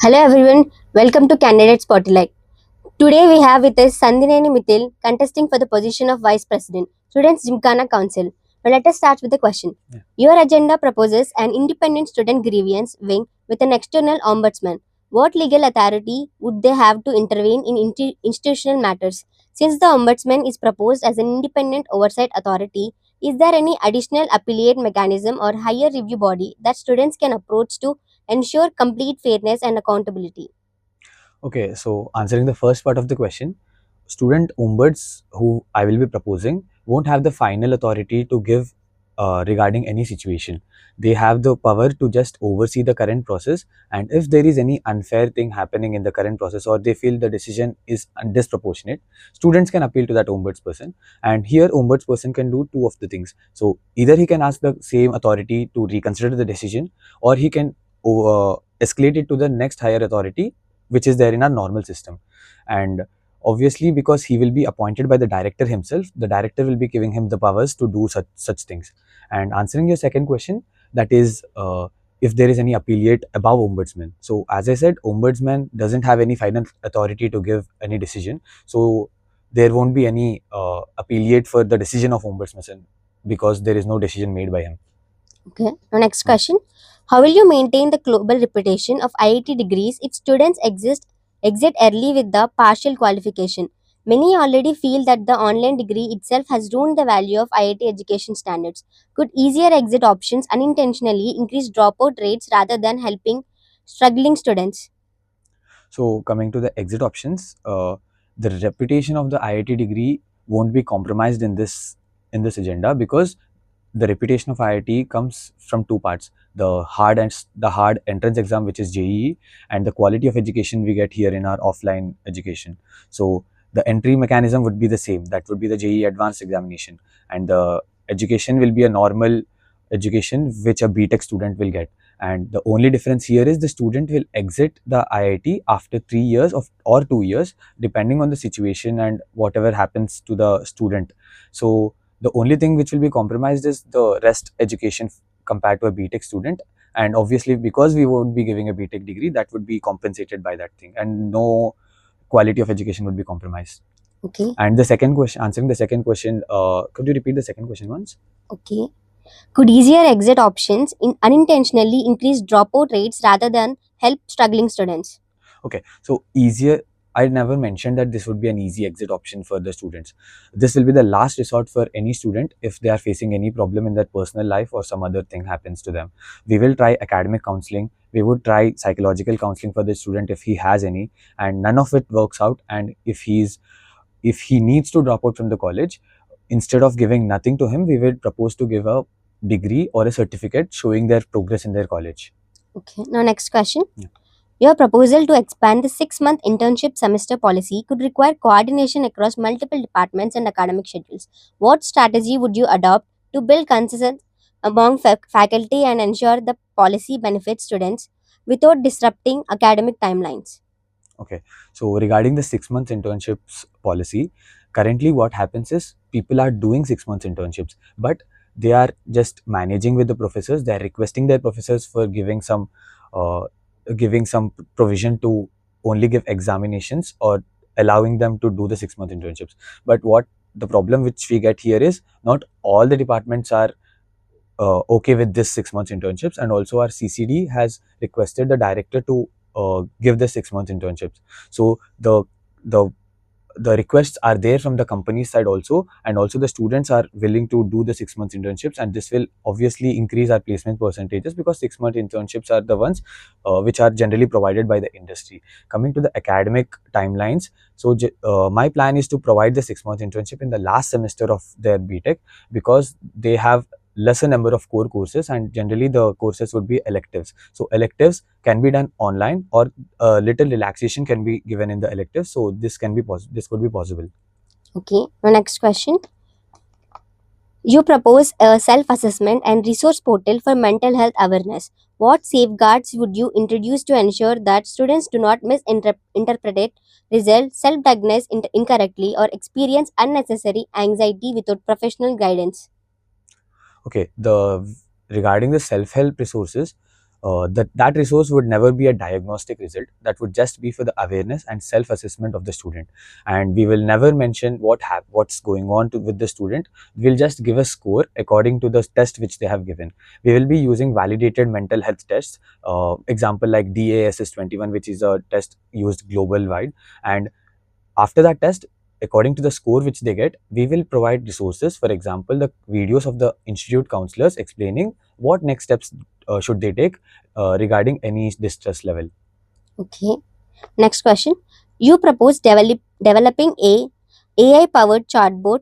Hello everyone, welcome to Candidate Spotlight. Today we have with us Sandhineni Mithil contesting for the position of Vice President, Students Gymkhana Council. Now let us start with the question. Your agenda proposes an independent student grievance wing with an external ombudsman. What legal authority would they have to intervene in institutional matters? Since the ombudsman is proposed as an independent oversight authority, is there any additional appellate mechanism or higher review body that students can approach to ensure complete fairness and accountability? Okay, so answering the first part of the question, student ombuds who I will be proposing won't have the final authority to give regarding any situation. They have the power to just oversee the current process, and if there is any unfair thing happening in the current process or they feel the decision is disproportionate, students can appeal to that ombudsperson. And here, ombudsperson can do two of the things. So either he can ask the same authority to reconsider the decision, or he can escalate it to the next higher authority which is there in our normal system. And obviously, because he will be appointed by the director himself, the director will be giving him the powers to do such things. And answering your second question, that is if there is any appellate above ombudsman. So as I said, ombudsman doesn't have any final authority to give any decision, so there won't be any appellate for the decision of ombudsman because there is no decision made by him. Okay. Now next question. How will you maintain the global reputation of IIT degrees if students exit early with the partial qualification? Many already feel that the online degree itself has ruined the value of IIT education standards. Could easier exit options unintentionally increase dropout rates rather than helping struggling students? So coming to the exit options, the reputation of the IIT degree won't be compromised in this agenda, because the reputation of IIT comes from two parts: the hard entrance exam, which is JEE, and the quality of education we get here in our offline education. So the entry mechanism would be the same. That would be the JEE advanced examination, and the education will be a normal education which a BTech student will get. And the only difference here is the student will exit the IIT after 3 years or 2 years, depending on the situation and whatever happens to the student. So the only thing which will be compromised is the rest education compared to a BTech student. And obviously, because we won't be giving a BTech degree, that would be compensated by that thing, and no quality of education would be compromised. Okay. And the second question, answering the second question, could you repeat the second question once? Okay. Could easier exit options unintentionally increase dropout rates rather than help struggling students? Okay, so easier. I never mentioned that this would be an easy exit option for the students. This will be the last resort for any student if they are facing any problem in their personal life or some other thing happens to them. We will try academic counseling. We would try psychological counseling for the student if he has any, and none of it works out. And if he needs to drop out from the college, instead of giving nothing to him, we will propose to give a degree or a certificate showing their progress in their college. Okay. Now next question. Yeah. Your proposal to expand the 6-month internship semester policy could require coordination across multiple departments and academic schedules. What strategy would you adopt to build consensus among faculty and ensure the policy benefits students without disrupting academic timelines? Okay, so regarding the 6 months internships policy, currently what happens is people are doing 6 months internships, but they are just managing with the professors. They are requesting their professors for uh, giving some provision to only give examinations or allowing them to do the 6 month internships. But what the problem which we get here is not all the departments are okay with this 6 months internships, and also our CCD has requested the director to give the 6 months internships. So the the requests are there from the company side also, and also the students are willing to do the 6 months internships, and this will obviously increase our placement percentages, because 6 month internships are the ones which are generally provided by the industry. Coming to the academic timelines, so my plan is to provide the 6 month internship in the last semester of their BTech, because they have lesser number of core courses, and generally the courses would be electives. So electives can be done online, or a little relaxation can be given in the electives. So this could be possible. Okay. Now next question. You propose a self assessment and resource portal for mental health awareness. What safeguards would you introduce to ensure that students do not misinterpret results, self diagnose incorrectly, or experience unnecessary anxiety without professional guidance? Okay, the regarding the self-help resources, that resource would never be a diagnostic result. That would just be for the awareness and self assessment of the student, and we will never mention what's going on with the student. We'll just give a score according to the test which they have given. We will be using validated mental health tests, example like DASS-21, which is a test used global wide. And after that test, according to the score which they get, we will provide resources, for example the videos of the institute counselors explaining what next steps should they take regarding any distress level. Okay. Next question. You propose developing a AI-powered chatbot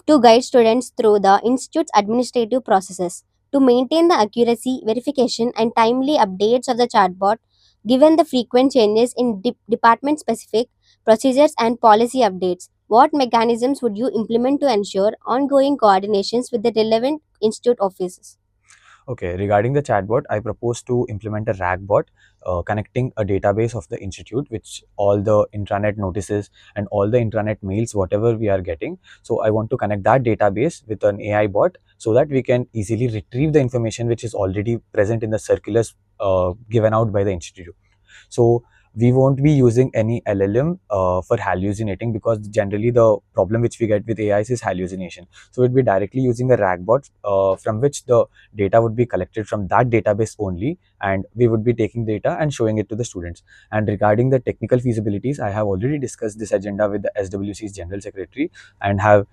to guide students through the institute's administrative processes. To maintain the accuracy, verification, and timely updates of the chatbot, given the frequent changes in department-specific procedures and policy updates, what mechanisms would you implement to ensure ongoing coordinations with the relevant institute offices? Okay, regarding the chatbot, I propose to implement a RAG bot connecting a database of the institute, which all the intranet notices and all the intranet mails, whatever we are getting. So I want to connect that database with an AI bot so that we can easily retrieve the information which is already present in the circulars given out by the institute. So we won't be using any LLM for hallucinating, because generally the problem which we get with AIs is hallucination. So we'll be directly using a RAG bot from which the data would be collected from that database only, and we would be taking data and showing it to the students. And regarding the technical feasibilities, I have already discussed this agenda with the SWC's General Secretary and have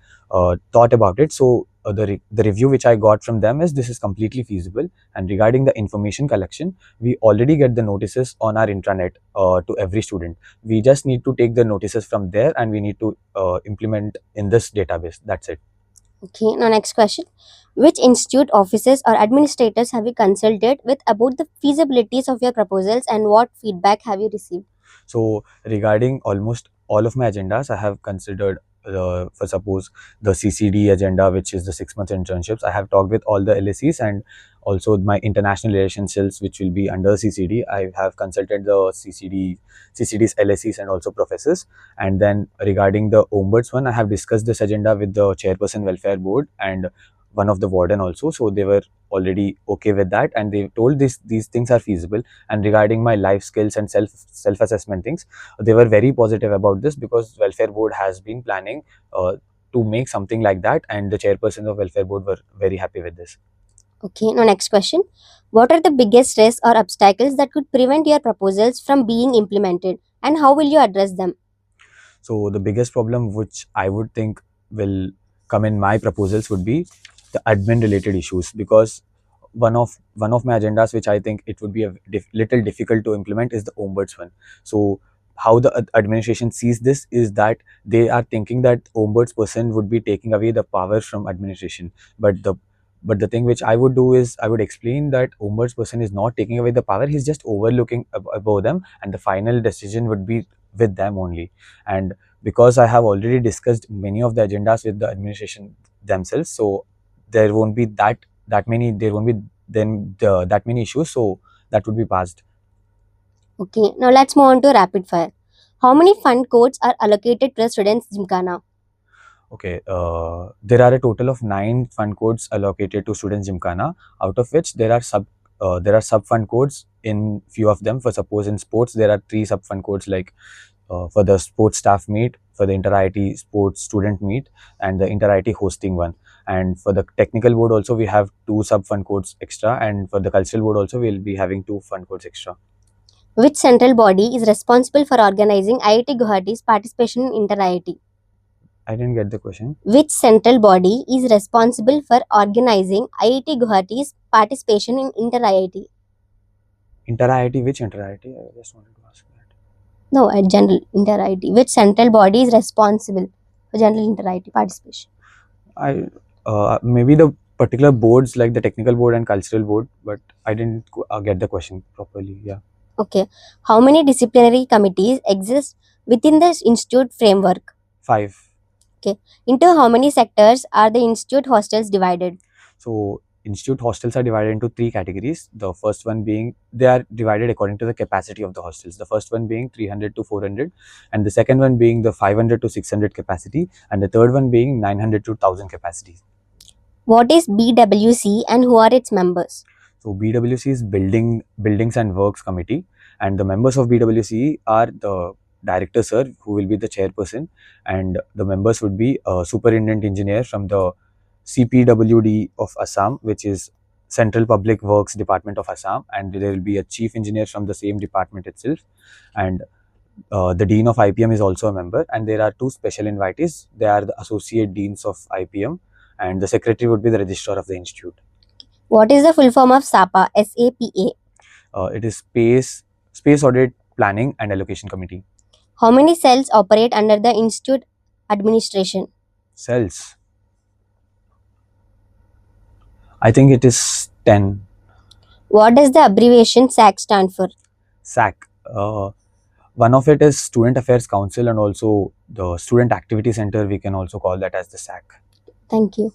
thought about it. So the review which I got from them is this is completely feasible. And regarding the information collection, we already get the notices on our intranet to every student. We just need to take the notices from there and we need to implement in this database. That's it. Okay, now next question. Which institute officers or administrators have you consulted with about the feasibilities of your proposals and what feedback have you received? So regarding almost all of my agendas, I have considered, for suppose the CCD agenda, which is the 6 month internships. I have talked with all the LSEs, and also my international relationships, which will be under CCD. I have consulted the CCD's LSEs and also professors. And then regarding the ombuds one, I have discussed this agenda with the chairperson welfare board and one of the warden also. So they were already okay with that, and they told these things are feasible. And regarding my life skills and self assessment things, they were very positive about this, because welfare board has been planning to make something like that, and the chairperson of welfare board were very happy with this. Okay, now next question. What are the biggest risks or obstacles that could prevent your proposals from being implemented and how will you address them? So the biggest problem which I would think will come in my proposals would be the admin related issues, because one of my agendas which I think it would be a little difficult to implement is the ombuds one. So how the administration sees this is that they are thinking that ombuds person would be taking away the power from administration, but the thing which I would do is I would explain that ombuds person is not taking away the power, he's just overlooking above them, and the final decision would be with them only. And because I have already discussed many of the agendas with the administration themselves, so there won't be that many there won't be that many issues, so that would be passed. Okay, now let's move on to rapid fire. How many fund codes are allocated to the students' Gymkhana? Okay, there are a total of 9 fund codes allocated to students Gymkhana, out of which there are sub fund codes in few of them. For suppose in sports, there are 3 sub fund codes, like for the sports staff meet, for the inter-IT sports student meet, and the inter-IT hosting one. And for the technical board also, we have 2 sub fund codes extra, and for the cultural board also, we'll be having 2 fund codes extra. Which central body is responsible for organizing IIT Guwahati's participation in Inter-IIT? I didn't get the question. Which central body is responsible for organizing IIT Guwahati's participation in Inter-IIT? Inter-IT, which inter-IT? I just wanted to ask that. No, at general Inter-IIT. Which central body is responsible for general Inter-IIT participation? Maybe the particular boards like the technical board and cultural board, but I didn't get the question properly. Yeah. Okay. How many disciplinary committees exist within the institute framework? 5. Okay. Into how many sectors are the institute hostels divided? So institute hostels are divided into 3 categories. The first one being, they are divided according to the capacity of the hostels. The first one being 300 to 400, and the second one being the 500 to 600 capacity, and the third one being 900 to 1000 capacity. What is BWC and who are its members? So BWC is Buildings and Works Committee, and the members of BWC are the director sir, who will be the chairperson, and the members would be a superintendent engineer from the CPWD of Assam, which is Central Public Works Department of Assam, and there will be a chief engineer from the same department itself, and the dean of IPM is also a member, and there are two special invitees. They are the associate deans of IPM, and the secretary would be the registrar of the institute. What is the full form of SAPA? SAPA. It is Space Audit Planning and Allocation Committee. How many cells operate under the institute administration? Cells. I think it is 10. What does the abbreviation SAC stand for? SAC. One of it is Student Affairs Council, and also the Student Activity Center. We can also call that as the SAC. Thank you.